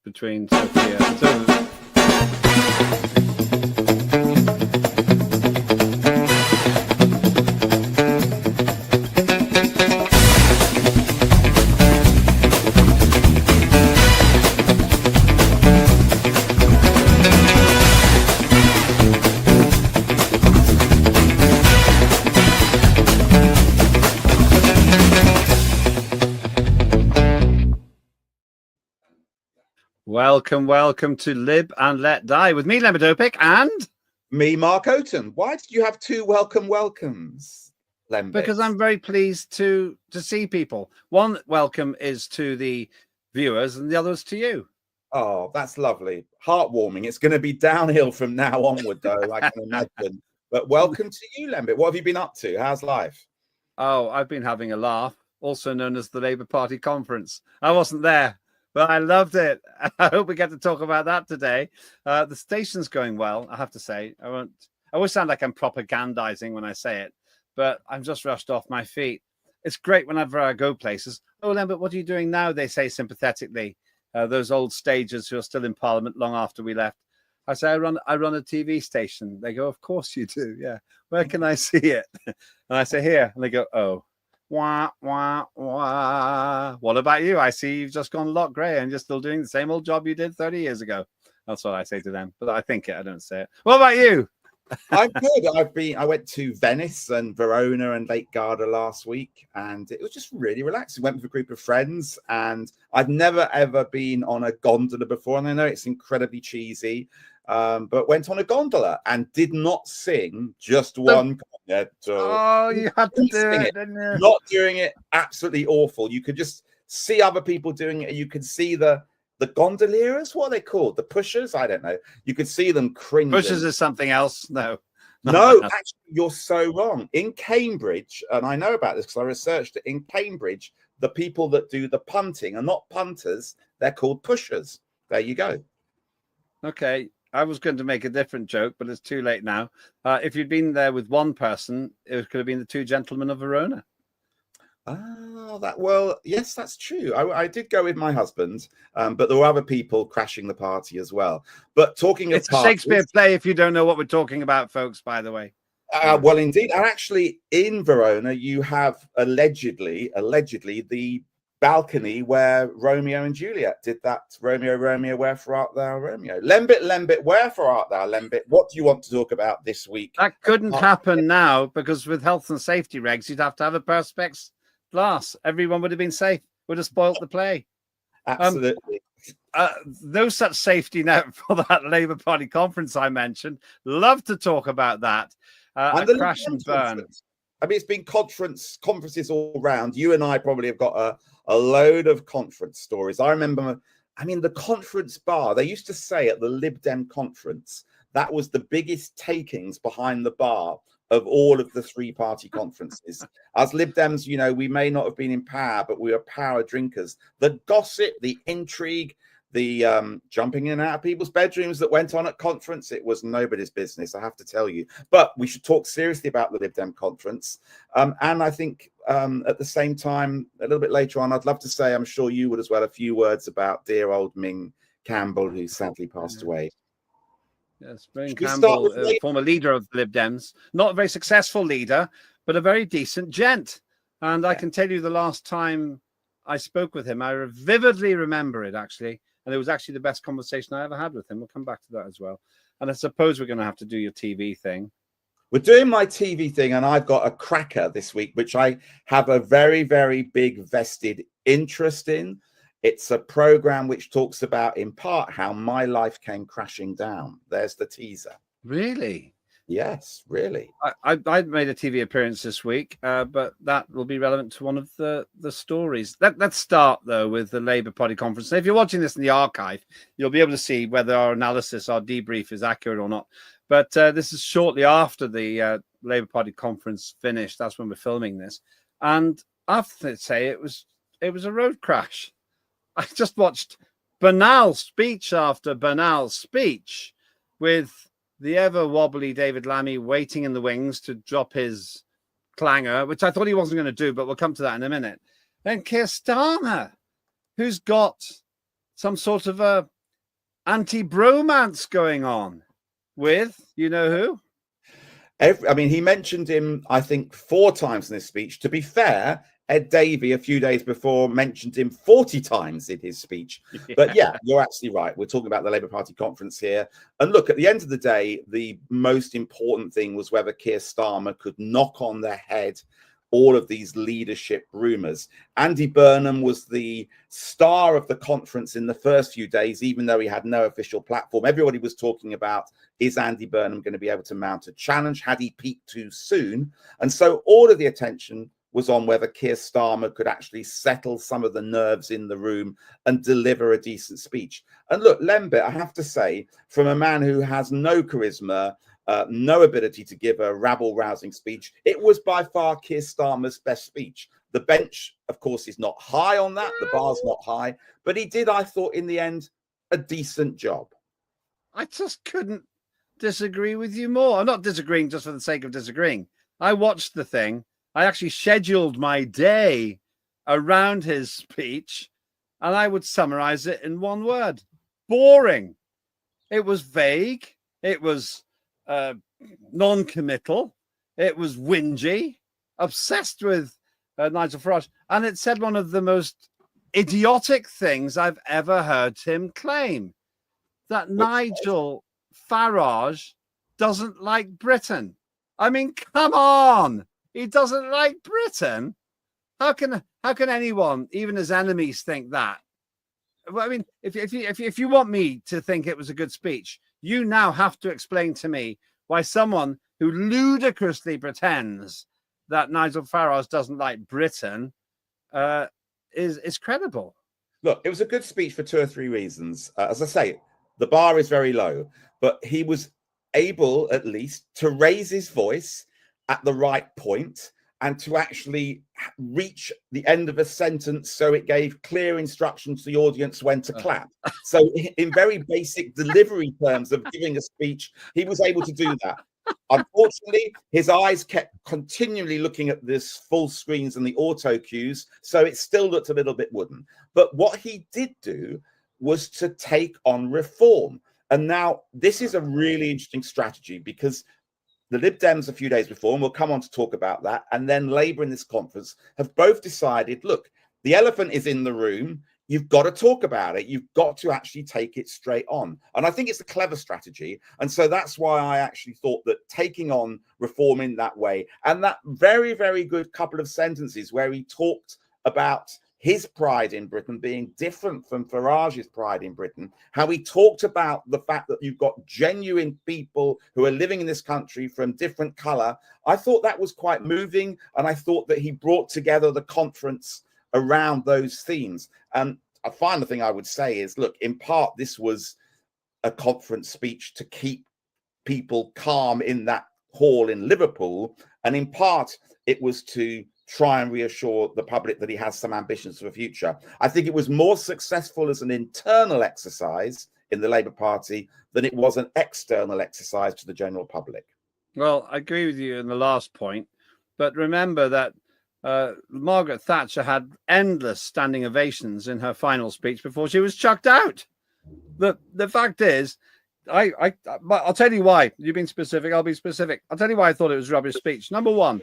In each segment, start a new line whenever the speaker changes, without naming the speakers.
between Sophia and Sophia. Welcome to Lib and Let Die with me, Lembit Öpik, and
me, Mark Oaten. Why did you have two welcomes, Lembit?
Because I'm very pleased to see people. One welcome is to the viewers, and the other is to you.
Oh, that's lovely, heartwarming. It's going to be downhill from now onward, though. I can imagine. But welcome to you, Lembit. What have you been up to? How's life?
Oh, I've been having a laugh, also known as the Labour Party conference. I wasn't there, but I loved it. I hope we get to talk about that today. The station's going well, I have to say. I always sound like I'm propagandizing when I say it, but I'm just rushed off my feet. It's great whenever I go places. Oh, Lembit, what are you doing now? They say sympathetically. Those old stagers who are still in Parliament long after we left. I say, I run a TV station. They go, of course you do. Yeah. Where can I see it? And I say, here. And they go, oh. Wah, wah, wah. What about you? I see you've just gone a lot grey and you're still doing the same old job you did 30 years ago. That's what I say to them. But I think it, I don't say it. What about you?
I'm good. I went to Venice and Verona and Lake Garda last week, and it was just really relaxing. Went with a group of friends, and I've never ever been on a gondola before, and I know it's incredibly cheesy. But went on a gondola and did not sing just one cornetto.
Oh, you had to do it, didn't you?
Not doing it, absolutely awful. You could just see other people doing it. You could see the gondoliers, what are they called? The pushers? I don't know. You could see them cringing.
Pushers is something else. No,
actually, you're so wrong. In Cambridge, and I know about this because I researched it, in Cambridge, the people that do the punting are not punters. They're called pushers. There you go.
Okay. I was going to make a different joke, but it's too late now. If you'd been there with one person, it could have been the two gentlemen of Verona.
Well, yes, that's true. I did go with my husband, but there were other people crashing the party as well. But talking of
it's a Shakespeare play, if you don't know what we're talking about, folks, by the way.
Well, indeed. And actually, in Verona, you have allegedly the balcony where Romeo and Juliet did that. Romeo, Romeo, wherefore art thou, Romeo? Lembit, wherefore art thou, Lembit? What do you want to talk about this week?
That couldn't happen now, because with health and safety regs, you'd have to have a perspex glass. Everyone would have been safe. Would have spoilt the play.
Absolutely.
No such safety net for that Labour Party conference I mentioned. Love to talk about that.
And the crash and burn. I mean, it's been conferences all around. You and I probably have got a load of conference stories. I remember, the conference bar, they used to say at the Lib Dem conference, that was the biggest takings behind the bar of all of the three-party conferences. As Lib Dems, we may not have been in power, but we were power drinkers. The gossip, the intrigue, the jumping in and out of people's bedrooms that went on at conference, it was nobody's business, I have to tell you. But we should talk seriously about the Lib Dem conference. And I think at the same time, a little bit later on, I'd love to say, I'm sure you would as well, a few words about dear old Ming Campbell, who sadly passed away.
Yes, Ming Campbell, former leader of the Lib Dems, not a very successful leader, but a very decent gent. And I can tell you the last time I spoke with him, I vividly remember it, actually. And it was actually the best conversation I ever had with him. We'll come back to that as well. And I suppose we're going to have to do your TV thing.
We're doing my TV thing, and I've got a cracker this week, which I have a very, very big vested interest in. It's a program which talks about, in part, how my life came crashing down. There's the teaser.
Really?
Yes, really.
I made a TV appearance this week, but that will be relevant to one of the stories. Let's start, though, with the Labour Party conference. So if you're watching this in the archive, you'll be able to see whether our analysis, our debrief is accurate or not. But this is shortly after the Labour Party conference finished. That's when we're filming this. And I have to say it was a road crash. I just watched banal speech after banal speech with the ever wobbly David Lammy waiting in the wings to drop his clanger, which I thought he wasn't going to do, but we'll come to that in a minute. Then Keir Starmer, who's got some sort of a anti-bromance going on with, you know who?
I mean, he mentioned him, I think, 4 times in this speech. To be fair, Ed Davey, a few days before, mentioned him 40 times in his speech.
Yeah.
But yeah, you're absolutely right. We're talking about the Labour Party conference here. And look, at the end of the day, the most important thing was whether Keir Starmer could knock on the head all of these leadership rumours. Andy Burnham was the star of the conference in the first few days, even though he had no official platform. Everybody was talking about, is Andy Burnham going to be able to mount a challenge? Had he peaked too soon? And so all of the attention was on whether Keir Starmer could actually settle some of the nerves in the room and deliver a decent speech. And look, Lembit, I have to say, from a man who has no charisma, no ability to give a rabble-rousing speech, it was by far Keir Starmer's best speech. The bench, of course, is not high on that. The bar's not high. But he did, I thought, in the end, a decent job.
I just couldn't disagree with you more. I'm not disagreeing just for the sake of disagreeing. I watched the thing. I actually scheduled my day around his speech, and I would summarize it in one word: boring. It was vague. It was non-committal. It was whingy, obsessed with Nigel Farage, and it said one of the most idiotic things I've ever heard him claim, that Nigel Farage doesn't like Britain. I mean, come on. He doesn't like Britain. How can anyone, even his enemies, think that? Well, I mean, if you want me to think it was a good speech, you now have to explain to me why someone who ludicrously pretends that Nigel Farage doesn't like Britain is credible.
Look, it was a good speech for 2 or 3 reasons. As I say, the bar is very low, but he was able, at least, to raise his voice at the right point and to actually reach the end of a sentence so it gave clear instructions to the audience when to clap. So in very basic delivery terms of giving a speech, he was able to do that. Unfortunately, his eyes kept continually looking at this full screens and the auto cues, so it still looked a little bit wooden. But what he did do was to take on reform. And now this is a really interesting strategy, because the Lib Dems a few days before, and we'll come on to talk about that, and then Labour in this conference have both decided, look, the elephant is in the room. You've got to talk about it. You've got to actually take it straight on. And I think it's a clever strategy. And so that's why I actually thought that taking on reform in that way, and that very, very good couple of sentences where he talked about his pride in Britain being different from Farage's pride in Britain, how he talked about the fact that you've got genuine people who are living in this country from different colour. I thought that was quite moving, and I thought that he brought together the conference around those themes. And a final thing I would say is, look, in part, this was a conference speech to keep people calm in that hall in Liverpool, and in part, it was to try and reassure the public that he has some ambitions for the future. I think it was more successful as an internal exercise in the Labour Party than it was an external exercise to the general public.
Well, I agree with you in the last point, but remember that Margaret Thatcher had endless standing ovations in her final speech before she was chucked out. The fact is, I'll tell you why. You've been specific, I'll be specific. I'll tell you why I thought it was a rubbish speech. Number one,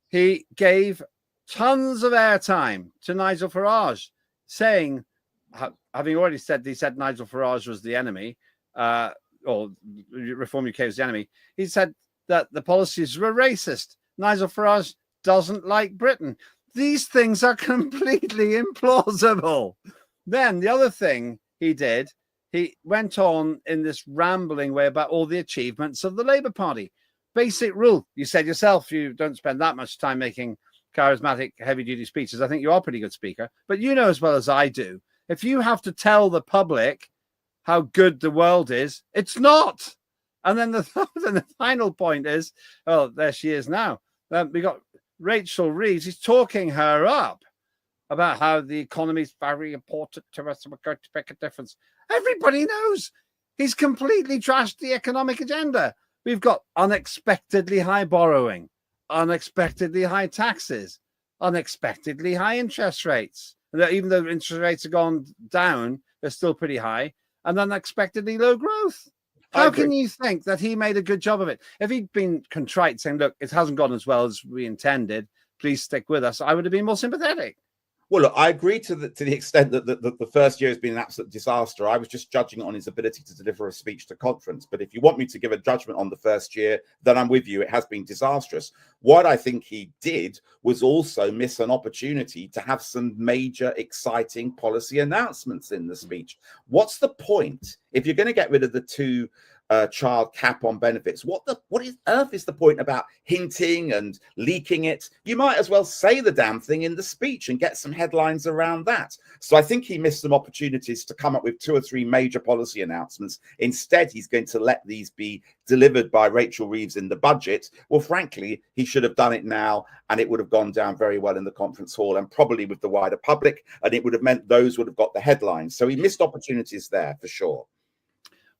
he gave tons of airtime to Nigel Farage, saying, having already said, he said Nigel Farage was the enemy, or Reform UK was the enemy. He said that the policies were racist. Nigel Farage doesn't like Britain. These things are completely implausible. Then the other thing he did, he went on in this rambling way about all the achievements of the Labour Party. Basic rule. You said yourself you don't spend that much time making charismatic, heavy-duty speeches. I think you are a pretty good speaker. But you know as well as I do, if you have to tell the public how good the world is, it's not. And then the final point is, oh, there she is now. We got Rachel Reeves. He's talking her up about how the economy is very important to us. We're going to make a difference. Everybody knows he's completely trashed the economic agenda. We've got unexpectedly high borrowing, unexpectedly high taxes, unexpectedly high interest rates. And even though interest rates have gone down, are still pretty high, and unexpectedly low growth. How can you think that he made a good job of it? If he'd been contrite, saying, look, it hasn't gone as well as we intended, please stick with us, I would have been more sympathetic.
Well, look, I agree to the extent that the first year has been an absolute disaster. I was just judging it on his ability to deliver a speech to conference. But if you want me to give a judgment on the first year, then I'm with you. It has been disastrous. What I think he did was also miss an opportunity to have some major, exciting policy announcements in the speech. What's the point if you're going to get rid of the two child cap on benefits? What on earth is the point about hinting and leaking it? You might as well say the damn thing in the speech and get some headlines around that. So I think he missed some opportunities to come up with 2 or 3 major policy announcements. Instead, he's going to let these be delivered by Rachel Reeves in the budget. Well, frankly, he should have done it now, and it would have gone down very well in the conference hall and probably with the wider public, and it would have meant those would have got the headlines. So he missed opportunities there for sure.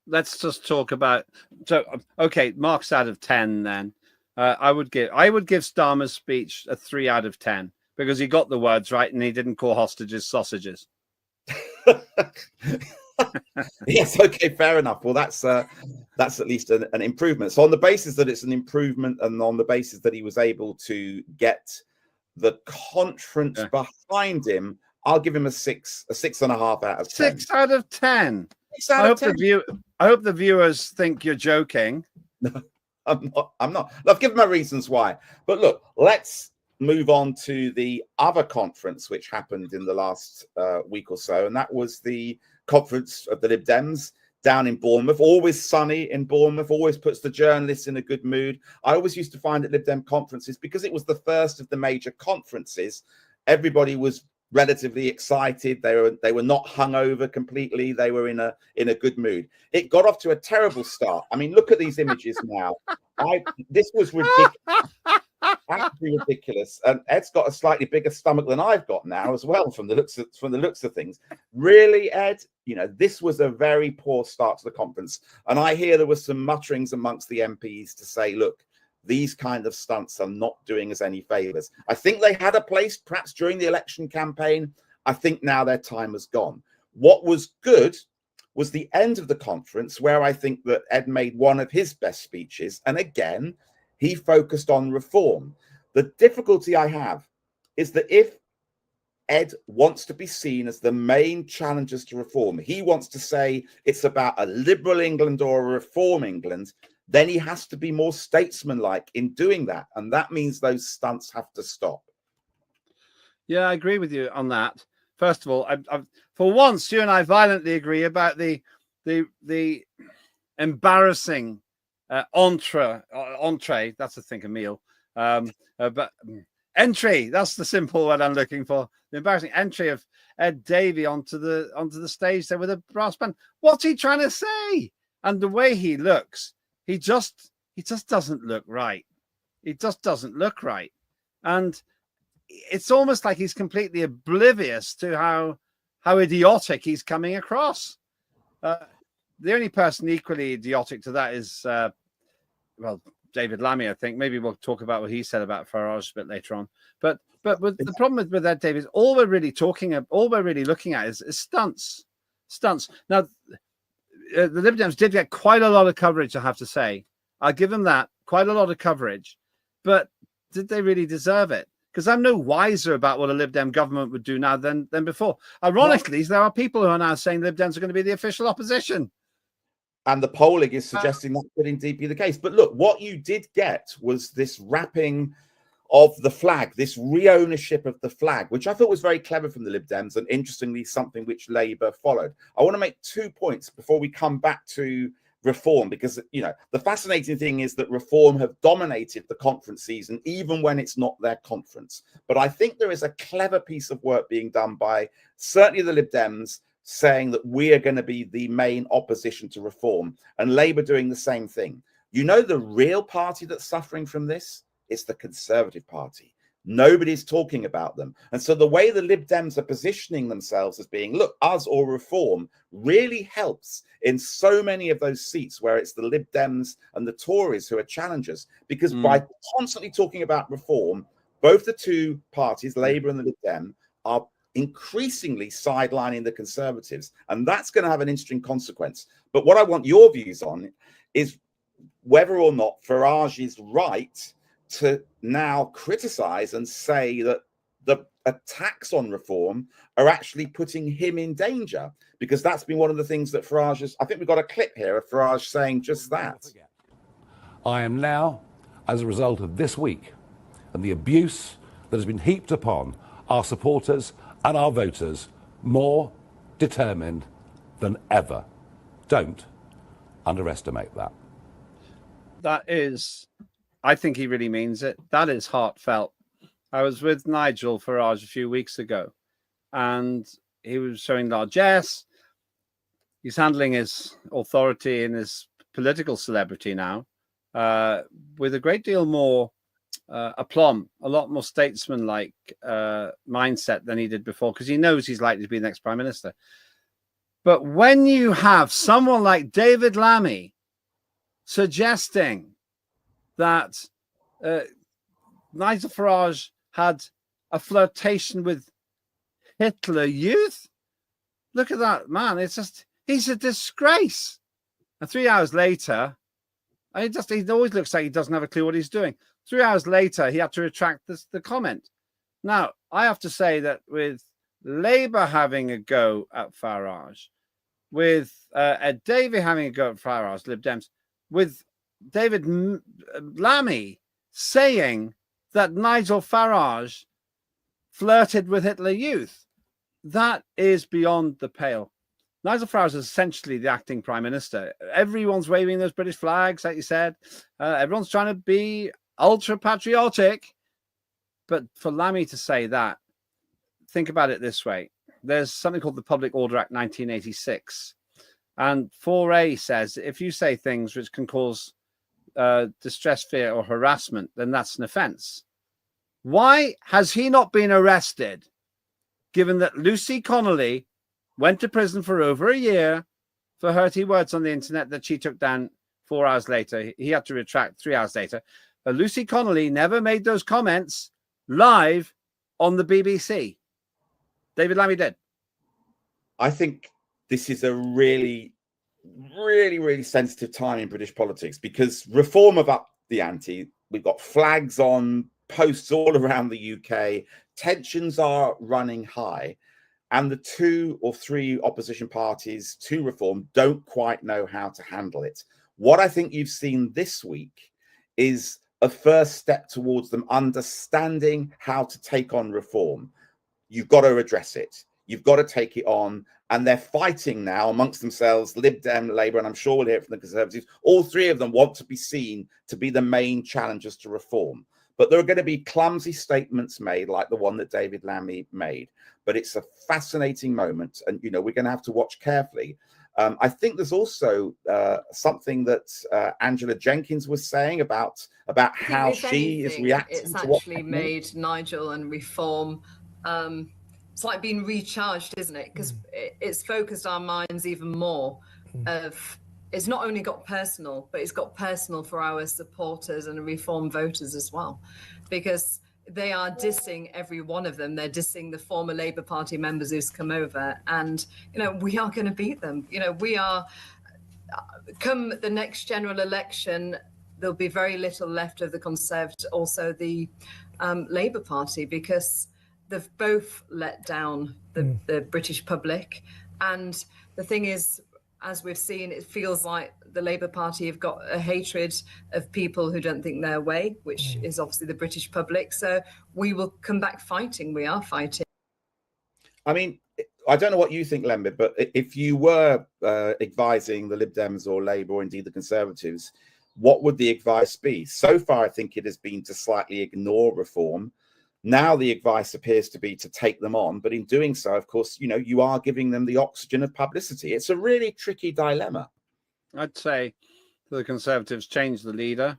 Let's just talk about, so okay, marks out of 10 then. I would give Starmer's speech a 3 out of 10 because he got the words right and he didn't call hostages sausages.
Yes, okay, fair enough. Well, that's at least an improvement. So on the basis that it's an improvement and on the basis that he was able to get the conference behind him, I'll give him a 6.5 out of 10.
6 out of 10. I hope the viewers think you're joking.
No, I'm not. I've given my reasons why. But look, let's move on to the other conference which happened in the last week or so, and that was the conference of the Lib Dems down in Bournemouth. Always sunny in Bournemouth, always puts the journalists in a good mood. I always used to find at Lib Dem conferences, because it was the first of the major conferences, everybody was relatively excited. They were not hungover completely. They were in a good mood. It got off to a terrible start. I mean, look at these images now. This was ridiculous. Absolutely ridiculous. And Ed's got a slightly bigger stomach than I've got now as well, from the looks of things. Really, Ed, this was a very poor start to the conference. And I hear there were some mutterings amongst the MPs to say, look, these kind of stunts are not doing us any favors. I think they had a place perhaps during the election campaign. I think now their time has gone. What was good was the end of the conference, where I think that Ed made one of his best speeches. And again, he focused on reform. The difficulty I have is that if Ed wants to be seen as the main challengers to reform, he wants to say it's about a liberal England or a reform England, then he has to be more statesmanlike in doing that. And that means those stunts have to stop.
Yeah, I agree with you on that. First of all, for once, you and I violently agree about the embarrassing entree. That's a think of meal. But entry, that's the simple word I'm looking for. The embarrassing entry of Ed Davey onto the stage there with a brass band. What's he trying to say? And the way he looks, he just doesn't look right. He just doesn't look right. And it's almost like he's completely oblivious to how idiotic he's coming across. The only person equally idiotic to that is, David Lammy, I think. Maybe we'll talk about what he said about Farage a bit later on. But with the problem with Ed Davey, all we're really looking at is stunts. Now, the Lib Dems did get quite a lot of coverage, I have to say. I'll give them that, quite a lot of coverage. But did they really deserve it? Because I'm no wiser about what a Lib Dem government would do now than before. Ironically, there are people who are now saying Lib Dems are going to be the official opposition.
And the polling is suggesting that could indeed be the case. But look, what you did get was this wrapping of the flag, this re-ownership of the flag, which I thought was very clever from the Lib Dems, and interestingly, something which Labour followed. I want to make 2 points before we come back to reform, because the fascinating thing is that reform have dominated the conference season, even when it's not their conference. But I think there is a clever piece of work being done by certainly the Lib Dems, saying that we are going to be the main opposition to reform, and Labour doing the same thing. The real party that's suffering from this is the Conservative Party. Nobody's talking about them. And so the way the Lib Dems are positioning themselves as being, look, us or reform, really helps in so many of those seats where it's the Lib Dems and the Tories who are challengers. Because by constantly talking about reform, both the two parties, Labour and the Lib Dem, are increasingly sidelining the Conservatives. And that's going to have an interesting consequence. But what I want your views on is whether or not Farage is right to now criticize and say that the attacks on reform are actually putting him in danger, because that's been one of the things that Farage has. I think we've got a clip here of Farage saying just that.
I am now, as a result of this week and the abuse that has been heaped upon our supporters and our voters, more determined than ever. Don't underestimate that.
That is, I think he really means it. That is heartfelt. I was with Nigel Farage a few weeks ago, and he was showing largesse. He's handling his authority and his political celebrity now with a great deal more aplomb, a lot more statesman-like mindset than he did before, because he knows he's likely to be the next prime minister. But when you have someone like David Lammy suggesting that Nigel Farage had a flirtation with Hitler Youth, look at that, man. It's just, he's a disgrace. And 3 hours later, he always looks like he doesn't have a clue what he's doing. 3 hours later, he had to retract the comment. Now, I have to say that with Labour having a go at Farage, with Ed Davey having a go at Farage, Lib Dems, with David Lammy saying that Nigel Farage flirted with Hitler Youth, that is beyond the pale. Nigel Farage is essentially the acting prime minister. Everyone's waving those British flags, like you said. Everyone's trying to be ultra patriotic. But for Lammy to say that, think about it this way. There's something called the Public Order Act 1986. And 4A says if you say things which can cause distress, fear, or harassment, then that's an offence. Why has he not been arrested, given that Lucy Connolly went to prison for over a year for hurty words on the internet that she took down 4 hours later? He had to retract 3 hours later. But Lucy Connolly never made those comments live on the BBC. David Lammy did.
I think this is a really, really, really sensitive time in British politics, because reform have upped the ante. We've got flags on posts all around the UK. Tensions are running high. And the 2 or 3 opposition parties to reform don't quite know how to handle it. What I think you've seen this week is a first step towards them understanding how to take on reform. You've got to address it. You've got to take it on. And they're fighting now amongst themselves, Lib Dem, Labour, and I'm sure we'll hear it from the Conservatives. All 3 of them want to be seen to be the main challengers to reform. But there are going to be clumsy statements made like the one that David Lammy made. But it's a fascinating moment. And, you know, we're going to have to watch carefully. I think there's also something that Angela Jenkins was saying about how she is reacting.
It's actually made Nigel and reform. It's like being recharged, isn't it? Because it's focused our minds even more of. It's not only got personal, but it's got personal for our supporters and reform voters as well, because they are dissing every one of them. They're dissing the former Labour Party members who's come over, and you know we are going to beat them. You know we are. Come the next general election, there'll be very little left of the Conservative, also the Labour Party, because they've both let down the British public. And the thing is, as we've seen, it feels like the Labour Party have got a hatred of people who don't think their way, which is obviously the British public. So we will come back fighting. We are fighting.
I mean, I don't know what you think, Lembit, but if you were advising the Lib Dems or Labour or indeed the Conservatives, what would the advice be? So far, I think it has been to slightly ignore reform. Now the advice appears to be to take them on. But in doing so, of course, you know, you are giving them the oxygen of publicity. It's a really tricky dilemma.
I'd say the Conservatives change the leader,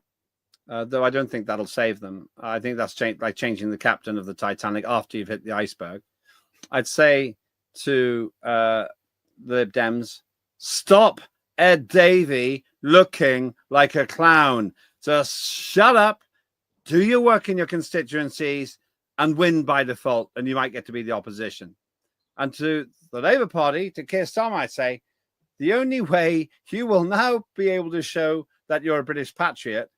though I don't think that'll save them. I think that's like changing the captain of the Titanic after you've hit the iceberg. I'd say to the Lib Dems, stop Ed Davey looking like a clown. Just shut up, do your work in your constituencies, and win by default, and you might get to be the opposition. And to the Labour Party, to Keir Starmer, I say, the only way you will now be able to show that you're a British patriot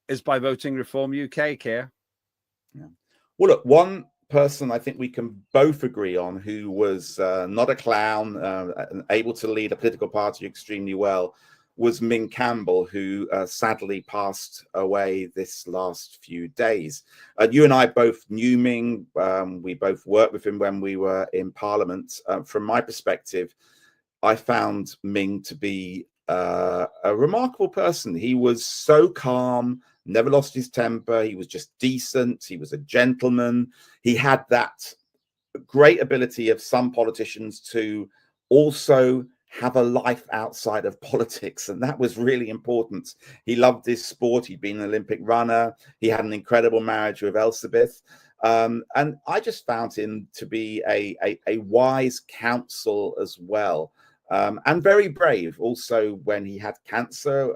is by voting Reform UK, Keir.
Yeah. Well, look, one person I think we can both agree on who was not a clown, and able to lead a political party extremely well, was Ming Campbell, who sadly passed away this last few days. You and I both knew Ming. We both worked with him when we were in Parliament. From my perspective, I found Ming to be a remarkable person. He was so calm, never lost his temper. He was just decent. He was a gentleman. He had that great ability of some politicians to also have a life outside of politics, and that was really important. He loved his sport. He'd been an Olympic runner. He had an incredible marriage with Elizabeth, and I just found him to be a wise counsel as well, and very brave. Also, when he had cancer,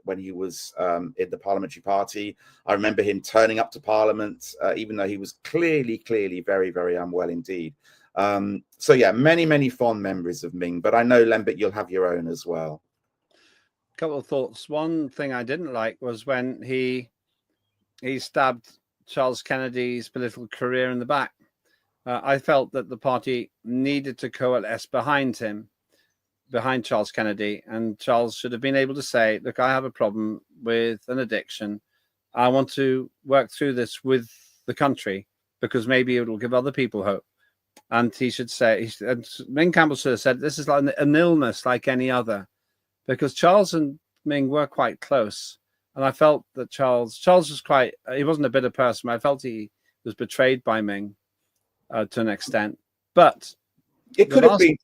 when he was in the parliamentary party, I remember him turning up to Parliament, even though he was clearly very, very unwell indeed. So yeah, many fond memories of Ming, but I know, Lembit, you'll have your own as well.
A couple of thoughts. One thing I didn't like was when he stabbed Charles Kennedy's political career in the back. I felt that the party needed to coalesce behind him, behind Charles Kennedy, and Charles should have been able to say, look, I have a problem with an addiction. I want to work through this with the country because maybe it will give other people hope. And he should say, and Ming Campbell should have said, this is like an illness like any other, because Charles and Ming were quite close. And I felt that Charles was quite, he wasn't a bitter person. I felt he was betrayed by Ming to an extent. But
it could have been,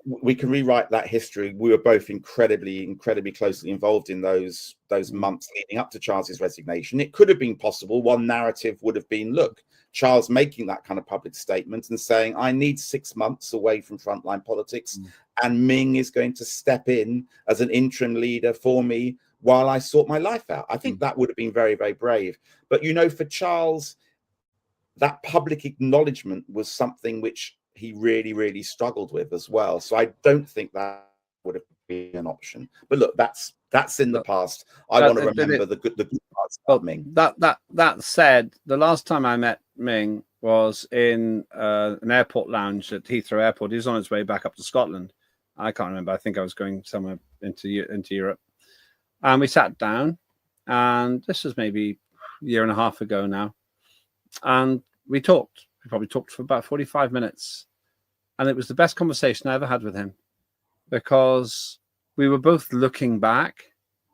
we can rewrite that history. We were both incredibly closely involved in those months leading up to Charles's resignation. It could have been possible. One narrative would have been, look, Charles making that kind of public statement and saying, I need 6 months away from frontline politics, and Ming is going to step in as an interim leader for me while I sort my life out. I think that would have been very, very brave. But, you know, for Charles, that public acknowledgement was something which he really struggled with as well. So I don't think that would have been an option. But look, that's in the past. I want to remember the good parts of Ming.
That said, the last time I met Ming was in an airport lounge at Heathrow Airport. He was on his way back up to Scotland. I can't remember. I think I was going somewhere into Europe. And we sat down, and this was maybe a year and a half ago now. And we talked. We probably talked for about 45 minutes. And it was the best conversation I ever had with him, because we were both looking back,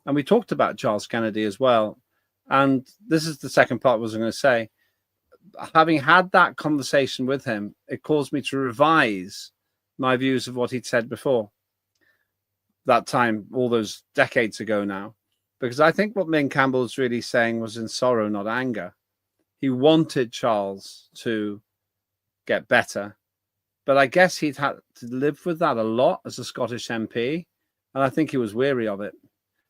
and we talked about Charles Kennedy as well. And this is the second part I was going to say. Having had that conversation with him, it caused me to revise my views of what he'd said before. That time, all those decades ago now. Because I think what Ming Campbell was really saying was in sorrow, not anger. He wanted Charles to get better. But I guess he'd had to live with that a lot as a Scottish MP. And I think he was weary of it.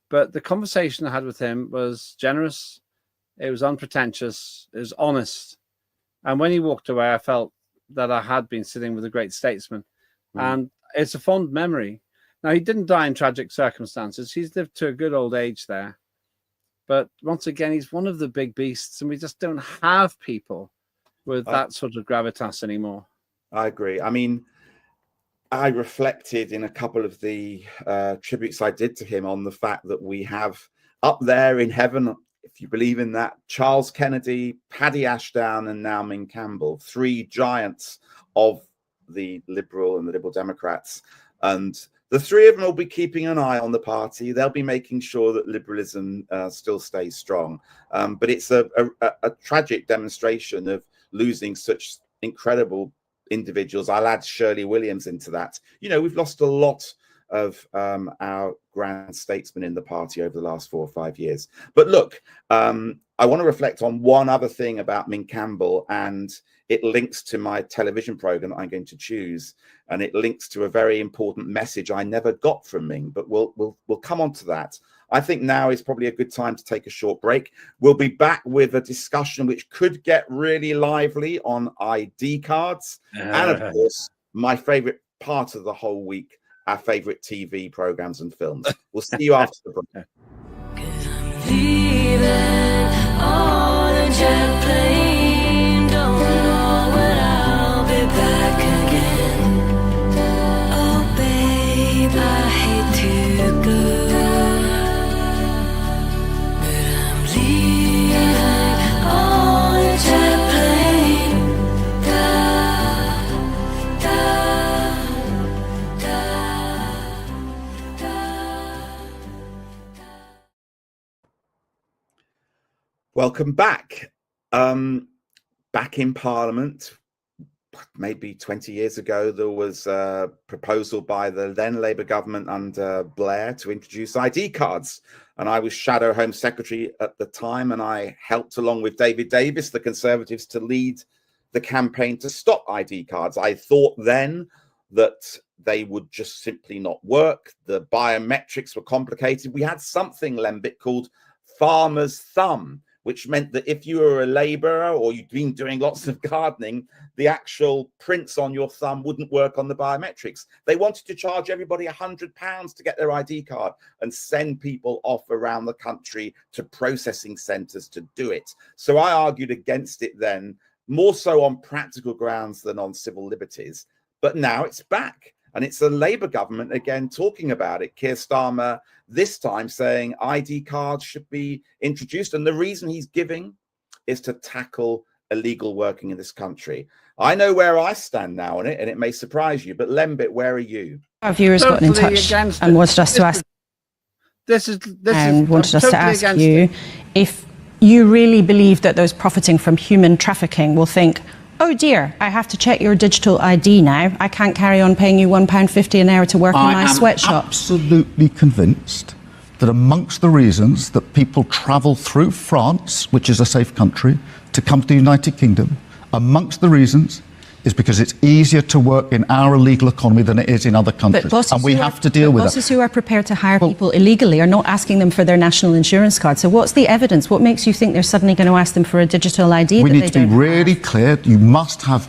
But the conversation I had with him was generous. It was unpretentious. It was honest. And when he walked away, I felt that I had been sitting with a great statesman. And it's a fond memory. Now, he didn't die in tragic circumstances. He's lived to a good old age there. But once again, he's one of the big beasts, and we just don't have people with that sort of gravitas anymore.
I agree. I mean, I reflected in a couple of the tributes I did to him on the fact that we have up there in heaven, if you believe in that, Charles Kennedy, Paddy Ashdown, and now Ming Campbell, 3 giants of the Liberal and the Liberal Democrats. And the 3 of them will be keeping an eye on the party. They'll be making sure that liberalism still stays strong. But it's a tragic demonstration of losing such incredible individuals. I'll add Shirley Williams into that. You know, we've lost a lot of our grand statesmen in the party over the last 4 or 5 years. But look, I want to reflect on one other thing about Ming Campbell, and it links to my television program that I'm going to choose, and it links to a very important message I never got from Ming, but we'll come on to that. I think now is probably a good time to take a short break. We'll be back with a discussion which could get really lively on ID cards, and of course my favorite part of the whole week, our favorite TV programs and films. We'll see you after the break.
Leaving on a jet plane, don't know when I'll be back again. Oh babe, I hate to go, but I'm leaving on a jet plane. Da, da, da, da.
Welcome back. Back in Parliament, maybe 20 years ago, there was a proposal by the then Labour government under Blair to introduce ID cards. And I was Shadow Home Secretary at the time, and I helped, along with David Davis, the Conservatives, to lead the campaign to stop ID cards. I thought then that they would just simply not work. The biometrics were complicated. We had something, Lembit, called farmer's thumb, which meant that if you were a labourer or you'd been doing lots of gardening, the actual prints on your thumb wouldn't work on the biometrics. They wanted to charge everybody £100 to get their ID card and send people off around the country to processing centres to do it. So I argued against it then, more so on practical grounds than on civil liberties. But now it's back. And it's a Labour government again talking about it. Keir Starmer this time saying ID cards should be introduced. And the reason he's giving is to tackle illegal working in this country. I know where I stand now on it, and it may surprise you, but Lembit, where are you?
Our viewers got in touch and wanted us to ask you if you really believe that those profiting from human trafficking will think, oh dear, I have to check your digital ID now. I can't carry on paying you £1.50 an hour to work in my sweatshop.
I'm absolutely convinced that amongst the reasons that people travel through France, which is a safe country, to come to the United Kingdom, amongst the reasons is because it's easier to work in our illegal economy than it is in other countries. And we have to deal with that.
Bosses who are prepared to hire people illegally are not asking them for their national insurance card. So what's the evidence? What makes you think they're suddenly going to ask them for a digital ID?
We need to be really clear. You must have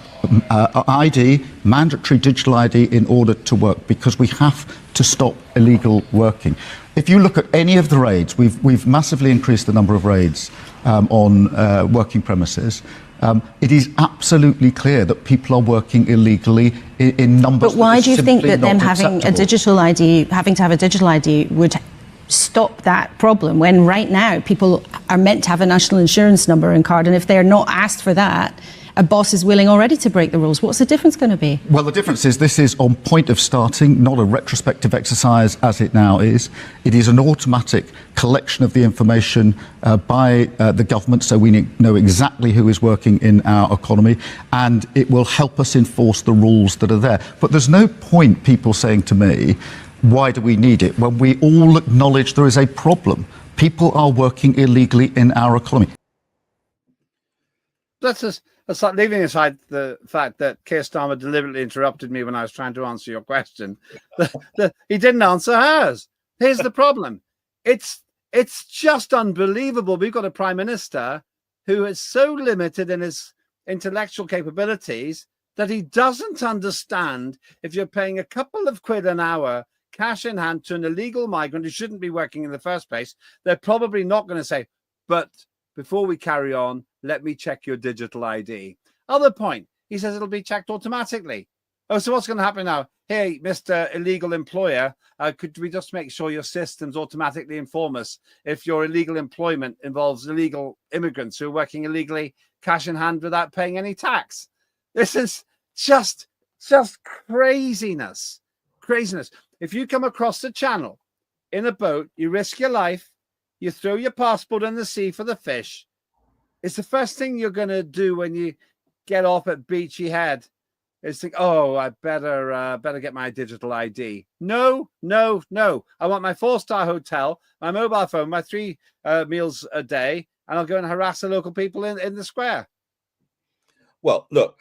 ID, mandatory digital ID, in order to work, because we have to stop illegal working. If you look at any of the raids, we've massively increased the number of raids on working premises. It is absolutely clear that people are working illegally in numbers.
But why do you think that them having a digital ID, having to have a digital ID, would stop that problem, when right now people are meant to have a national insurance number and card, and if they're not asked for that, a boss is willing already to break the rules? What's the difference going to be?
Well, the difference is this is on point of starting, not a retrospective exercise as it now is. It is an automatic collection of the information by the government, so we know exactly who is working in our economy, and it will help us enforce the rules that are there. But there's no point people saying to me, why do we need it, when we all acknowledge there is a problem. People are working illegally in our economy.
Let's start leaving aside the fact that Keir Starmer deliberately interrupted me when I was trying to answer your question. He didn't answer hers. Here's the problem. It's just unbelievable. We've got a prime minister who is so limited in his intellectual capabilities that he doesn't understand if you're paying a couple of quid an hour cash in hand to an illegal migrant who shouldn't be working in the first place, they're probably not going to say, but before we carry on, let me check your digital ID. Other point, he says it'll be checked automatically. Oh, so what's going to happen now? Hey, Mr. Illegal Employer, could we just make sure your systems automatically inform us if your illegal employment involves illegal immigrants who are working illegally, cash in hand, without paying any tax? This is just craziness. Craziness. If you come across the channel in a boat, you risk your life, you throw your passport in the sea for the fish. It's the first thing you're going to do when you get off at Beachy Head is think, oh, I better get my digital ID. No. I want my 4-star hotel, my mobile phone, my 3 meals a day, and I'll go and harass the local people in the square.
Well, look,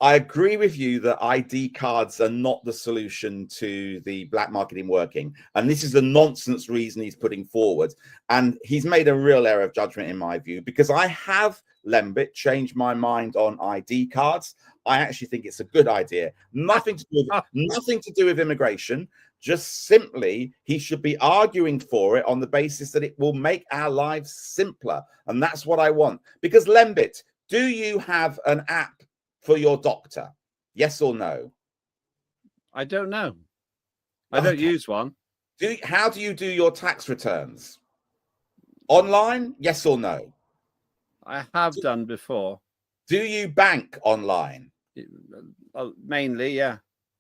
I agree with you that ID cards are not the solution to the black market in working. And this is the nonsense reason he's putting forward. And he's made a real error of judgment, in my view, because I have, Lembit, changed my mind on ID cards. I actually think it's a good idea. Nothing to do with immigration. Just simply, he should be arguing for it on the basis that it will make our lives simpler. And that's what I want. Because, Lembit, do you have an app for your doctor? Yes or no?
I don't know. I don't use one.
How do you do your tax returns? Online? Yes or no?
I have done before.
Do you bank online?
Mainly, yeah.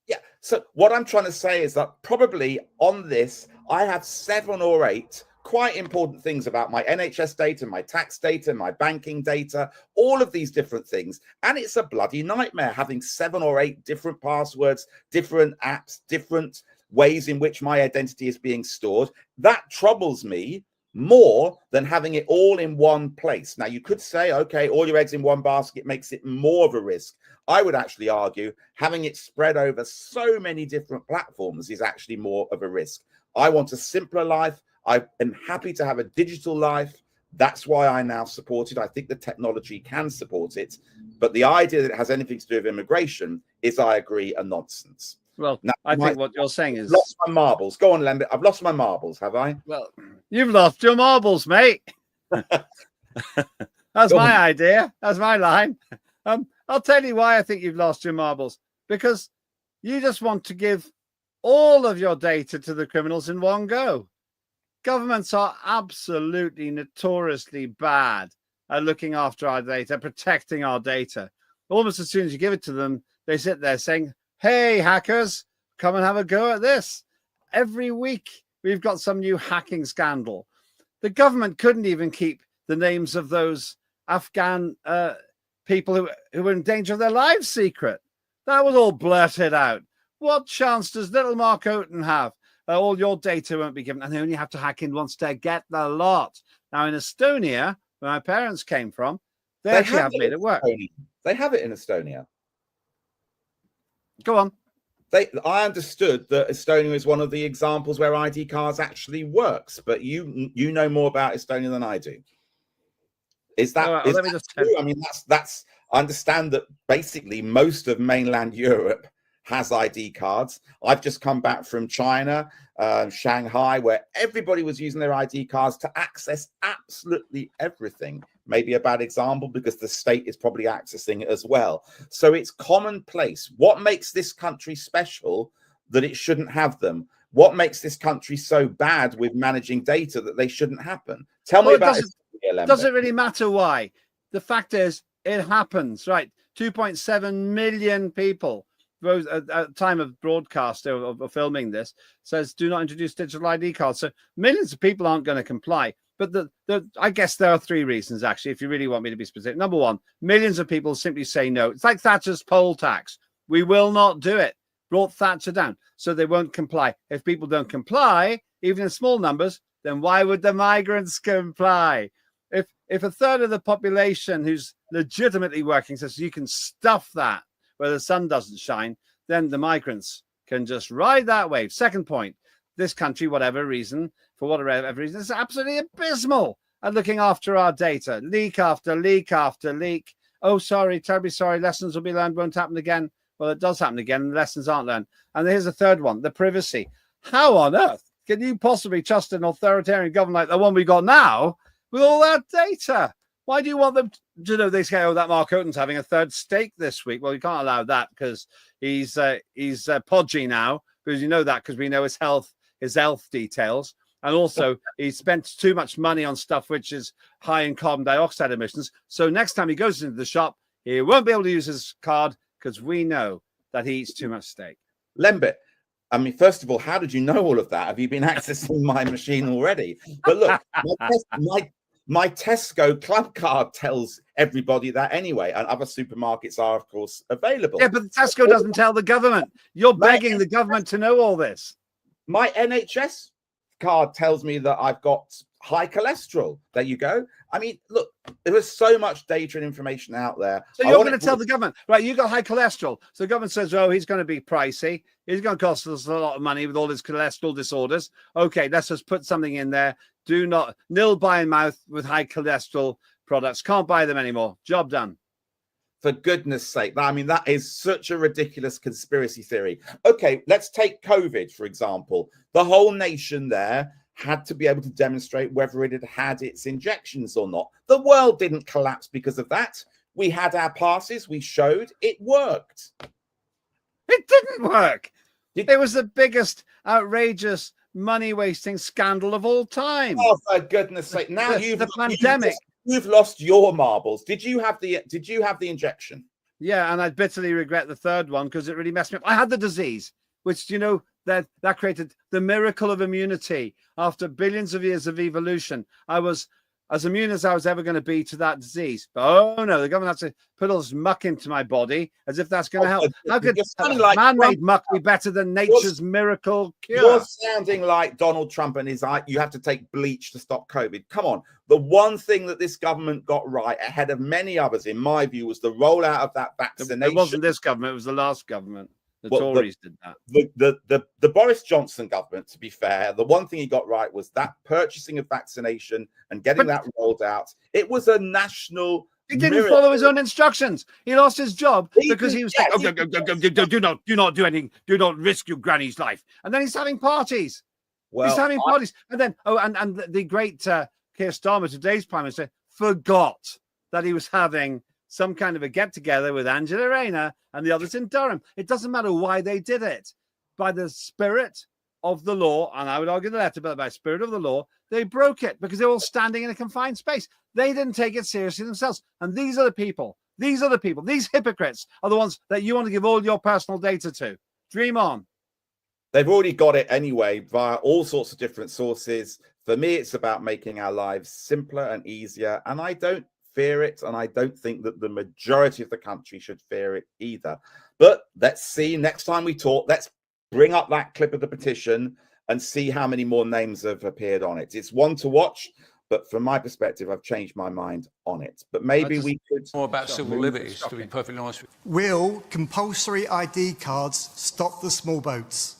Yeah. So what I'm trying to say is that probably on this, I have 7 or 8 quite important things about my NHS data, my tax data, my banking data, all of these different things. And it's a bloody nightmare having 7 or 8 different passwords, different apps, different ways in which my identity is being stored. That troubles me more than having it all in one place. Now, you could say, okay, all your eggs in one basket makes it more of a risk. I would actually argue having it spread over so many different platforms is actually more of a risk. I want a simpler life. I am happy to have a digital life. That's why I now support it. I think the technology can support it. But the idea that it has anything to do with immigration is, I agree, a nonsense.
Well, now, I think what you're saying is...
I've lost my marbles. Go on, Lembit. I've lost my marbles, have I?
Well, you've lost your marbles, mate. That's my idea. That's my line. I'll tell you why I think you've lost your marbles. Because you just want to give all of your data to the criminals in one go. Governments are absolutely notoriously bad at looking after our data, protecting our data. Almost as soon as you give it to them, they sit there saying, hey, hackers, come and have a go at this. Every week, we've got some new hacking scandal. The government couldn't even keep the names of those Afghan people who were in danger of their lives secret. That was all blurted out. What chance does little Mark Oaten have? All your data won't be given, and they only have to hack in once to get the lot. Now, in Estonia, where my parents came from, they actually have made it work.
They have it in Estonia.
Go on.
I understood that Estonia is one of the examples where ID cards actually works, but you know more about Estonia than I do. Is that, is that true? I mean, that's. I understand that basically most of mainland Europe has ID cards. I've just come back from China, Shanghai, where everybody was using their ID cards to access absolutely everything. Maybe a bad example because the state is probably accessing it as well. So it's commonplace. What makes this country special that it shouldn't have them? What makes this country so bad with managing data that they shouldn't happen? Tell me about it.
Does it really matter why? The fact is, it happens, right? 2.7 million people. At time of broadcast or filming this says do not introduce digital ID cards. So millions of people aren't going to comply. But I guess there are 3 reasons, actually, if you really want me to be specific. Number 1, millions of people simply say no. It's like Thatcher's poll tax. We will not do it. Brought Thatcher down. So they won't comply. If people don't comply, even in small numbers, then why would the migrants comply? If a third of the population who's legitimately working says you can stuff that where the sun doesn't shine, then the migrants can just ride that wave. Second point, this country, whatever reason, for whatever reason, is absolutely abysmal at looking after our data. Leak after leak after leak. Oh, sorry, terribly sorry, lessons will be learned, won't happen again. Well, it does happen again, and lessons aren't learned. And here's a third one, the privacy. How on earth can you possibly trust an authoritarian government like the one we got now with all that data? Why do you want them to know? They say, oh, that Mark Oaten's having a third steak this week. Well, you can't allow that because he's podgy now, because you know that because we know his health details. And also he spent too much money on stuff which is high in carbon dioxide emissions. So next time he goes into the shop, he won't be able to use his card because we know that he eats too much steak.
Lembit, I mean, first of all, how did you know all of that? Have you been accessing my machine already? But look, my Tesco club card tells everybody that anyway, and other supermarkets are, of course, available.
Yeah, but Tesco doesn't tell the government. You're begging the government to know all this.
My NHS card tells me that I've got high cholesterol. There you go. I mean, look, there is so much data and information out there.
So you're going to tell the government, right, you got high cholesterol. So the government says, oh, he's going to be pricey. He's going to cost us a lot of money with all his cholesterol disorders. Okay, let's just put something in there. Do not nil buy in mouth with high cholesterol products. Can't buy them anymore. Job done.
For goodness sake. I mean, that is such a ridiculous conspiracy theory. Okay, let's take COVID, for example. The whole nation there had to be able to demonstrate whether it had had its injections or not. The world didn't collapse because of that. We had our passes. We showed it worked.
It didn't work. It was the biggest, outrageous, money-wasting scandal of all time.
Oh, for goodness sake! Now
the pandemic.
You've lost your marbles. Did you have the injection?
Yeah, and I bitterly regret the third one because it really messed me up. I had the disease, which that created the miracle of immunity. After billions of years of evolution, I was as immune as I was ever going to be to that disease. But oh no, the government had to put all this muck into my body as if that's going to help. How could man-made muck be better than nature's miracle cure?
You're sounding like Donald Trump and his you have to take bleach to stop COVID. Come on. The one thing that this government got right ahead of many others, in my view, was the rollout of that vaccination.
It wasn't this government, it was the last government. The Tories did that.
The Boris Johnson government, to be fair, the one thing he got right was that purchasing of vaccination and getting that rolled out. It was a national.
He didn't follow his own instructions. He lost his job because he was saying, "Oh, do not do anything. Do not risk your granny's life." And then he's having parties. He's having parties, and then and the great Keir Starmer, today's Prime Minister, forgot that he was having some kind of a get-together with Angela Rayner and the others in Durham. It doesn't matter why they did it. By the spirit of the law, and I would argue the letter, but by spirit of the law, they broke it because they were all standing in a confined space. They didn't take it seriously themselves. And these hypocrites are the ones that you want to give all your personal data to. Dream on.
They've already got it anyway via all sorts of different sources. For me, it's about making our lives simpler and easier. And I don't fear it, and I don't think that the majority of the country should fear it either. But let's see, next time we talk, let's bring up that clip of the petition and see how many more names have appeared on it. It's one to watch, but from my perspective, I've changed my mind on it. But maybe we could...
More about civil liberties, to be perfectly honest with you.
Will compulsory ID cards stop the small boats?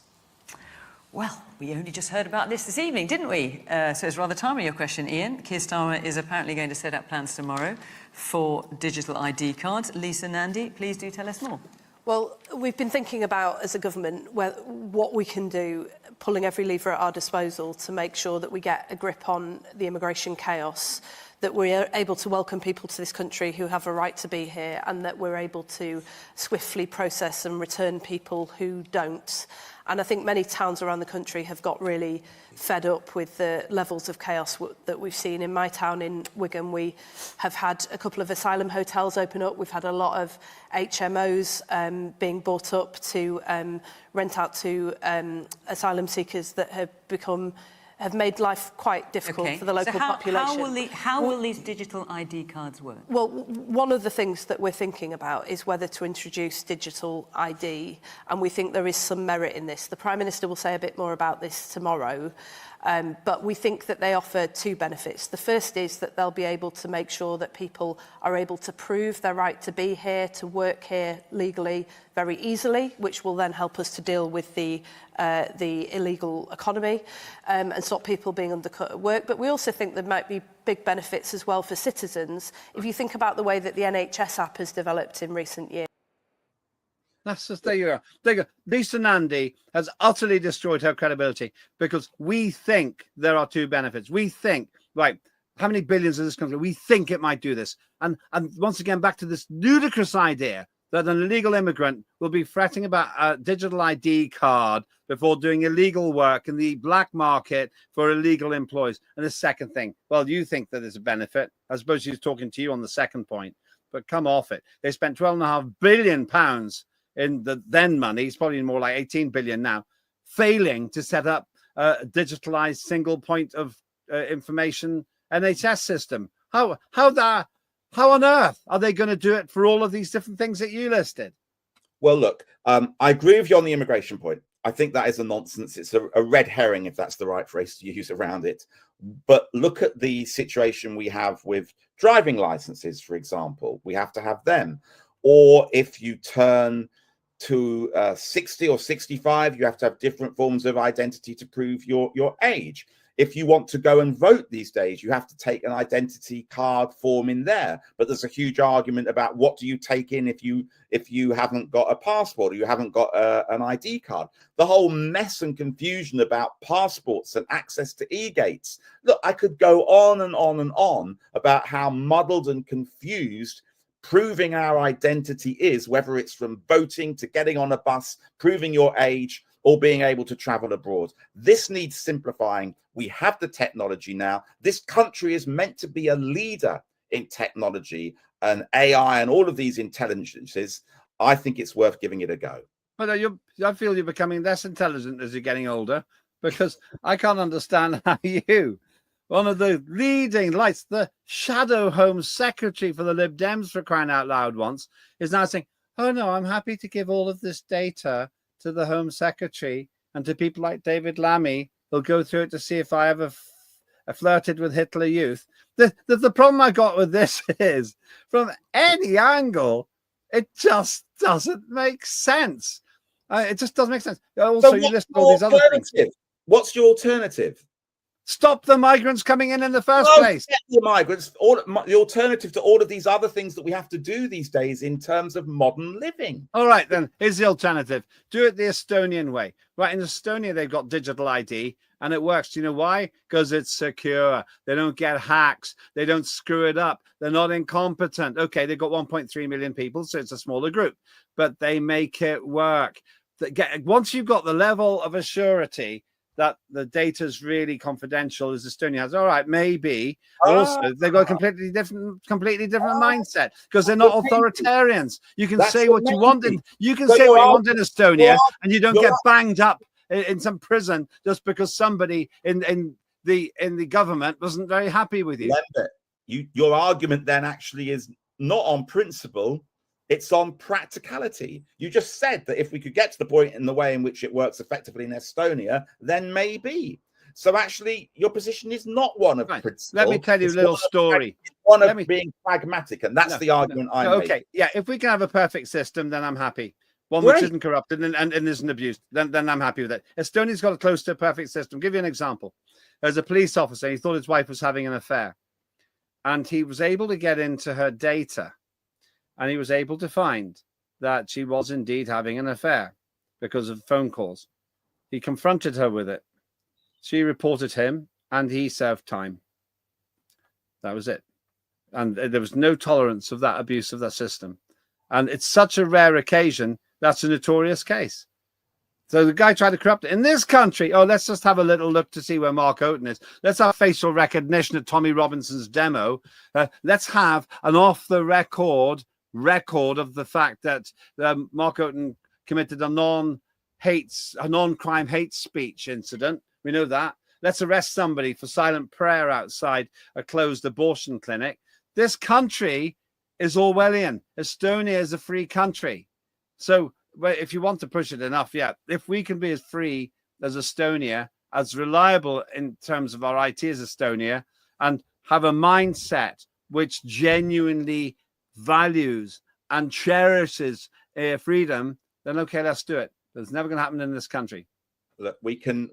Well, we only just heard about this evening, didn't we? So it's rather timely, your question, Ian. Keir Starmer is apparently going to set up plans tomorrow for digital ID cards. Lisa Nandy, please do tell us more.
Well, we've been thinking about, as a government, what we can do, pulling every lever at our disposal to make sure that we get a grip on the immigration chaos, that we're able to welcome people to this country who have a right to be here, and that we're able to swiftly process and return people who don't. And I think many towns around the country have got really fed up with the levels of chaos that we've seen. In my town in Wigan, we have had a couple of asylum hotels open up. We've had a lot of HMOs being bought up to rent out to asylum seekers that have made life quite difficult for the local population.
How will these digital ID cards work?
Well, one of the things that we're thinking about is whether to introduce digital ID, and we think there is some merit in this. The Prime Minister will say a bit more about this tomorrow, but we think that they offer two benefits. The first is that they'll be able to make sure that people are able to prove their right to be here, to work here legally very easily, which will then help us to deal with the illegal economy and stop people being undercut at work. But we also think there might be big benefits as well for citizens. If you think about the way that the NHS app has developed in recent years.
That's just, there you go. Lisa Nandy has utterly destroyed her credibility because we think there are two benefits. We think, right, how many billions is this country? We think it might do this. And once again, back to this ludicrous idea that an illegal immigrant will be fretting about a digital ID card before doing illegal work in the black market for illegal employees. And the second thing, well, you think that there's a benefit. I suppose she's talking to you on the second point, but come off it. They spent £12.5 billion in the then money. It's probably more like 18 billion now, failing to set up a digitalized single point of information NHS system. How on earth are they going to do it for all of these different things that you listed?
Well, look, I agree with you on the immigration point. I think that is a nonsense. It's a red herring, if that's the right phrase to use around it. But look at the situation we have with driving licenses, for example. We have to have them. Or if you turn to 60 or 65, you have to have different forms of identity to prove your age. If you want to go and vote these days, you have to take an identity card form in there. But there's a huge argument about what do you take in if you haven't got a passport or you haven't got an ID card. The whole mess and confusion about passports and access to e-gates. Look, I could go on and on and on about how muddled and confused proving our identity is, whether it's from voting to getting on a bus, proving your age, or being able to travel abroad. This needs simplifying. We have the technology now. This country is meant to be a leader in technology and AI and all of these intelligences. I think it's worth giving it a go.
But I feel you're becoming less intelligent as you're getting older, because I can't understand how you, one of the leading lights, the shadow Home Secretary for the Lib Dems, for crying out loud, once, is now saying, oh no, I'm happy to give all of this data to the Home Secretary and to people like David Lammy. They'll go through it to see if I ever flirted with Hitler Youth. The problem I got with this is, from any angle, it just doesn't make sense. It just doesn't make sense. Also, you list all these other things.
What's your alternative?
Stop the migrants coming in the first place.
The migrants, the alternative to all of these other things that we have to do these days in terms of modern living.
All right, then, here's the alternative. Do it the Estonian way. Right, in Estonia, they've got digital ID, and it works. Do you know why? Because it's secure. They don't get hacks. They don't screw it up. They're not incompetent. Okay, they've got 1.3 million people, so it's a smaller group, but they make it work. Once you've got the level of assurity that the data is really confidential, as Estonia has, all right, maybe. Also, they've got a completely different mindset, because they're not authoritarians. You can say what you want in Estonia, and you don't get banged up in some prison just because somebody in the government wasn't very happy with you.
Lembit, your argument then actually is not on principle. It's on practicality. You just said that if we could get to the point in the way in which it works effectively in Estonia, then maybe. So actually, your position is not one of principle.
Let me tell you a little story.
One of being pragmatic, and that's the argument I make.
Okay, yeah, if we can have a perfect system, then I'm happy. One which isn't corrupted and isn't abused, then I'm happy with it. Estonia's got close to a perfect system. I'll give you an example. There's a police officer. He thought his wife was having an affair, and he was able to get into her data. And he was able to find that she was indeed having an affair because of phone calls. He confronted her with it. She reported him, and he served time. That was it. And there was no tolerance of that abuse of that system. And it's such a rare occasion, that's a notorious case. So the guy tried to corrupt it. In this country, let's just have a little look to see where Mark Oaten is. Let's have facial recognition at Tommy Robinson's demo. Let's have an off-the-record of the fact that Mark Oaten committed a non-crime hate speech incident. We know that. Let's arrest somebody for silent prayer outside a closed abortion clinic. This country is Orwellian. Estonia is a free country. So if you want to push it enough, if we can be as free as Estonia, as reliable in terms of our IT as Estonia, and have a mindset which genuinely values and cherishes freedom, then okay, let's do it. But it's never going to happen in this country.
Look, we can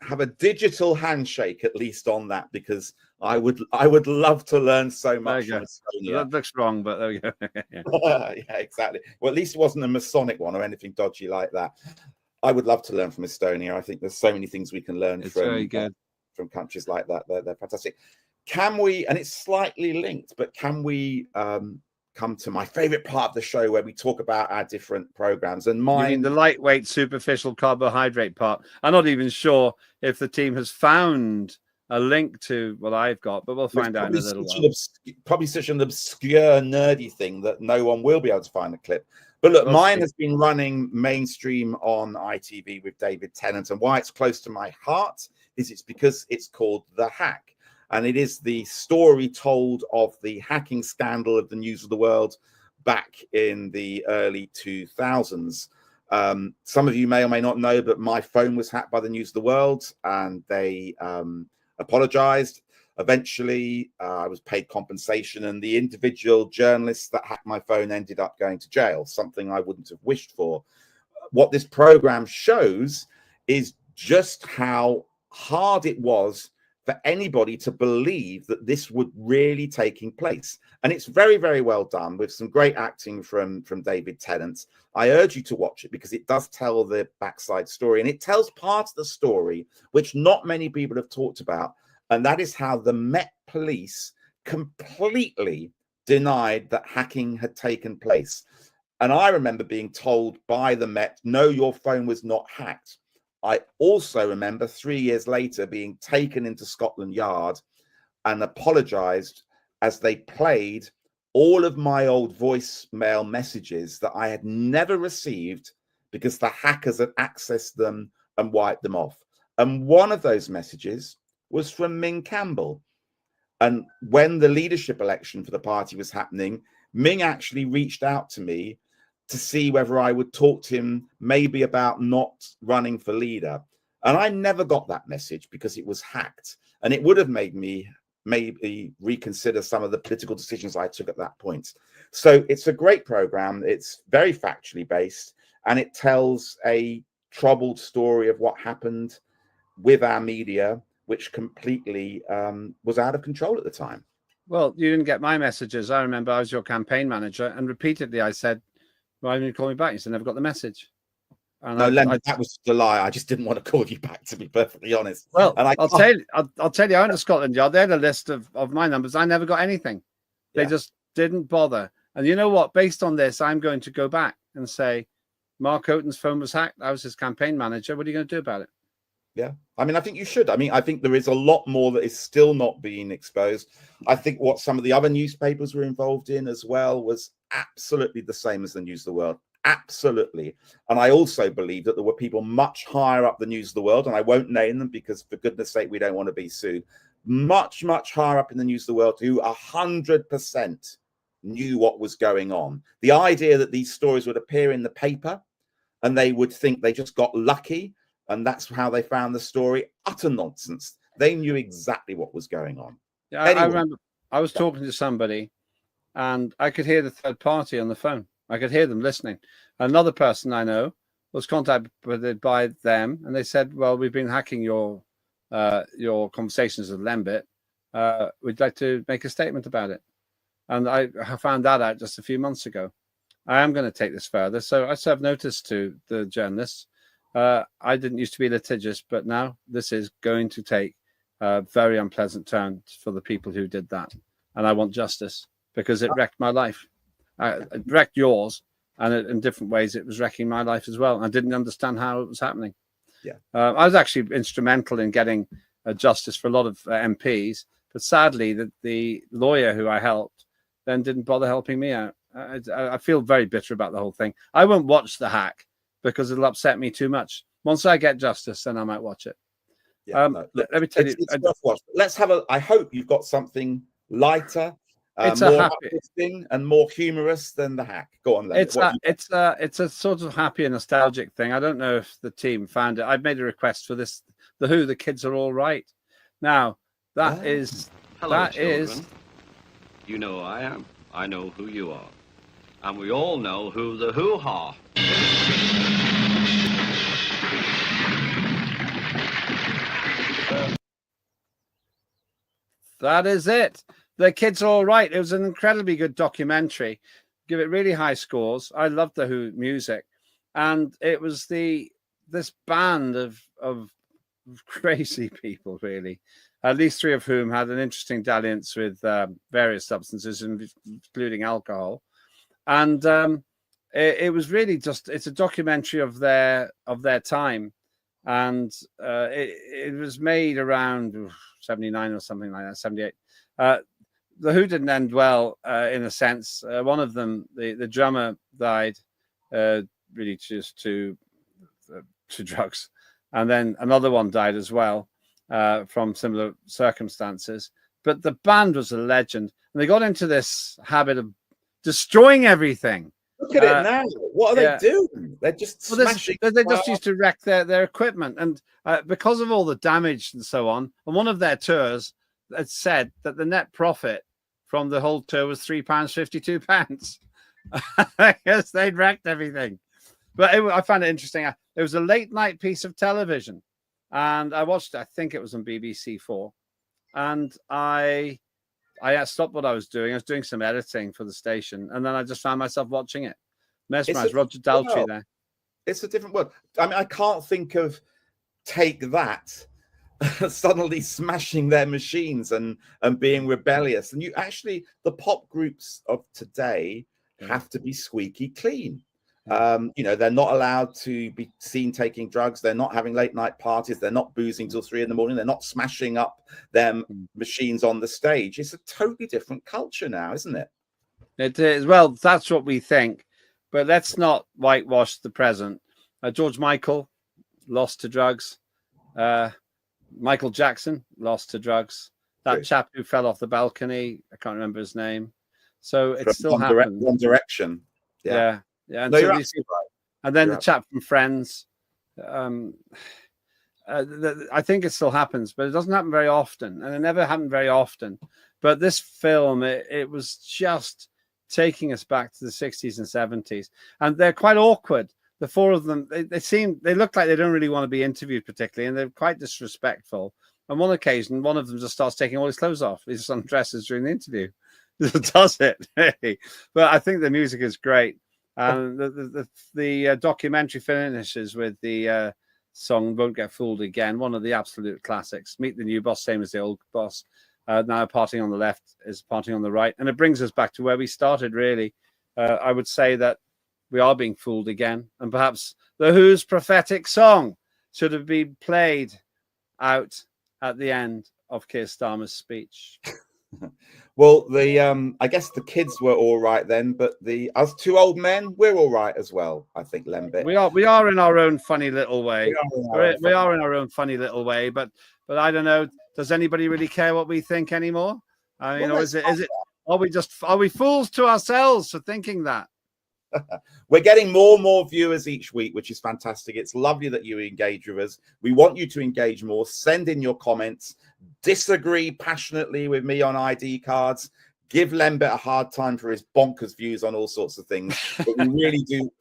have a digital handshake at least on that, because I would love to learn so much from Estonia.
That looks wrong, but there we go.
Yeah, exactly. Well, at least it wasn't a Masonic one or anything dodgy like that. I would love to learn from Estonia. I think there's so many things we can learn from countries like that. They're fantastic. Can we, and it's slightly linked, but can we come to my favorite part of the show where we talk about our different programs? And mine,
you mean the lightweight, superficial carbohydrate part. I'm not even sure if the team has found a link to what I've got, but we'll find out in a little while.
Probably such an obscure, nerdy thing that no one will be able to find a clip. But look, mine has been running mainstream on ITV with David Tennant, and why it's close to my heart is it's because it's called The Hack. And it is the story told of the hacking scandal of the News of the World back in the early 2000s. Some of you may or may not know, but my phone was hacked by the News of the World, and they apologized. Eventually, I was paid compensation, and the individual journalists that hacked my phone ended up going to jail, something I wouldn't have wished for. What this program shows is just how hard it was for anybody to believe that this would really taking place. And it's very, very well done, with some great acting from David Tennant. I urge you to watch it because it does tell the backside story, and it tells part of the story which not many people have talked about. And that is how the Met Police completely denied that hacking had taken place. And I remember being told by the Met, no, your phone was not hacked. I also remember 3 years later being taken into Scotland Yard and apologized as they played all of my old voicemail messages that I had never received because the hackers had accessed them and wiped them off. And one of those messages was from Ming Campbell. And when the leadership election for the party was happening, Ming actually reached out to me to see whether I would talk to him maybe about not running for leader. And I never got that message because it was hacked. And it would have made me maybe reconsider some of the political decisions I took at that point. So it's a great program. It's very factually based, and it tells a troubled story of what happened with our media, which completely was out of control at the time.
Well, you didn't get my messages. I remember I was your campaign manager, and repeatedly I said, why didn't you call me back? You said, never got the message. And
no, Lembit, that was the lie. I just didn't want to call you back, to be perfectly honest.
Well,
and
I'll tell you, I went to Scotland Yard. They had a list of my numbers. I never got anything. They just didn't bother. And you know what? Based on this, I'm going to go back and say, Mark Oaten's phone was hacked. I was his campaign manager. What are you going to do about it?
Yeah, I mean, I think you should. I mean, I think there is a lot more that is still not being exposed. I think what some of the other newspapers were involved in as well was absolutely the same as the News of the World. Absolutely. And I also believe that there were people much higher up the News of the World, and I won't name them because for goodness sake, we don't want to be sued. Much, much higher up in the News of the World who 100% knew what was going on. The idea that these stories would appear in the paper and they would think they just got lucky and that's how they found the story, utter nonsense. They knew exactly what was going on.
Yeah, anyway, I remember I was talking to somebody and I could hear the third party on the phone. I could hear them listening. Another person I know was contacted by them, and they said, well, we've been hacking your conversations with Lembit. We'd like to make a statement about it. And I found that out just a few months ago. I am going to take this further. So I served notice to the journalists. I didn't used to be litigious, but now this is going to take a very unpleasant turn for the people who did that. And I want justice because it wrecked my life. It wrecked yours, and in different ways it was wrecking my life as well. I didn't understand how it was happening.
Yeah,
I was actually instrumental in getting justice for a lot of MPs, but sadly the lawyer who I helped then didn't bother helping me out. I feel very bitter about the whole thing. I won't watch the hack because it'll upset me too much. Once I get justice, then I might watch it.
Yeah, let me tell you, it's worth watching. Let's have I hope you've got something lighter.
It's
more
uplifting
and more humorous than the hack. Go on, then.
It's a sort of happy and nostalgic thing. I don't know if the team found it. I've made a request for this. The Who, the kids are all right. Now that is
Hello, children. You know who I am. I know who you are, and we all know who the Who are.
That is it. The kids are all right. It was an incredibly good documentary. Give it really high scores. I loved the Who music, and it was this band of crazy people, really. At least three of whom had an interesting dalliance with various substances, including alcohol. And it was really it's a documentary of their time, and it was made around 79 or something like that, 78. The Who didn't end well, in a sense. One of them, the drummer, died really just to drugs, and then another one died as well from similar circumstances. But the band was a legend, and they got into this habit of destroying everything.
Look at it now. What are they doing? They're just smashing.
They just used to wreck their equipment, and because of all the damage and so on. On one of their tours, it said that the net profit from the whole tour was £3.52. I guess they'd wrecked everything. But I found it interesting. It was a late night piece of television, and I watched it. I think it was on BBC 4, and I stopped what I was doing. I was doing some editing for the station, and then I just found myself watching it. Mesmerized. Roger Daltrey there.
It's a different world. I mean, I can't think of Take That suddenly smashing their machines and being rebellious. And the pop groups of today have to be squeaky clean. They're not allowed to be seen taking drugs. They're not having late night parties. They're not boozing till 3 a.m. They're not smashing up their machines on the stage. It's a totally different culture now, isn't it?
It is. Well, that's what we think. But let's not whitewash the present. George Michael lost to drugs. Michael Jackson lost to drugs. That chap who fell off the balcony, I can't remember his name. So it still happens.
One Direction.
Yeah. And,
no,
so
you're absolutely right.
And then the chap from Friends. I think it still happens, but it doesn't happen very often. And it never happened very often. But this film, it was just taking us back to the 60s and 70s. And they're quite awkward. The four of them, they look like they don't really want to be interviewed particularly, and they're quite disrespectful. On one occasion, one of them just starts taking all his clothes off. He just undresses during the interview. Just does it, really. But I think the music is great. And the documentary finishes with the song "Won't Get Fooled Again," one of the absolute classics. Meet the new boss, same as the old boss. Now parting on the left is parting on the right. And it brings us back to where we started, really. I would say that we are being fooled again. And perhaps the Who's prophetic song should have been played out at the end of Keir Starmer's speech.
Well, I guess the kids were all right then, but us two old men, we're all right as well, I think, Lembit.
We are in our own funny little way. We are in our own funny little way, but I don't know. Does anybody really care what we think anymore? I mean, are we fools to ourselves for thinking that?
We're getting more and more viewers each week, which is fantastic. It's lovely that you engage with us. We want you to engage more. Send in your comments. Disagree passionately with me on ID cards. Give Lembit a hard time for his bonkers views on all sorts of things. But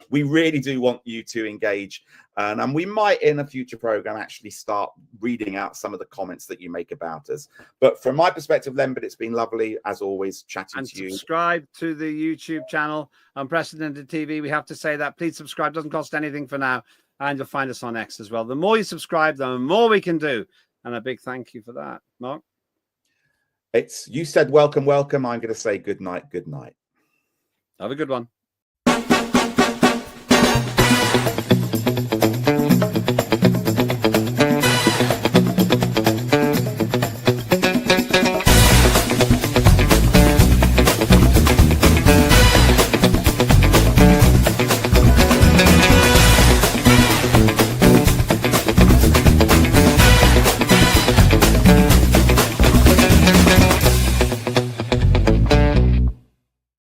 we really do want you to engage. And we might, in a future program, actually start reading out some of the comments that you make about us. But from my perspective, Lembit, it's been lovely, as always, chatting to you.
Subscribe to the YouTube channel, Unprecedented TV. We have to say that. Please subscribe. Doesn't cost anything for now. And you'll find us on X as well. The more you subscribe, the more we can do. And a big thank you for that, Mark.
You said welcome, welcome. I'm going to say good night, good night.
Have a good one.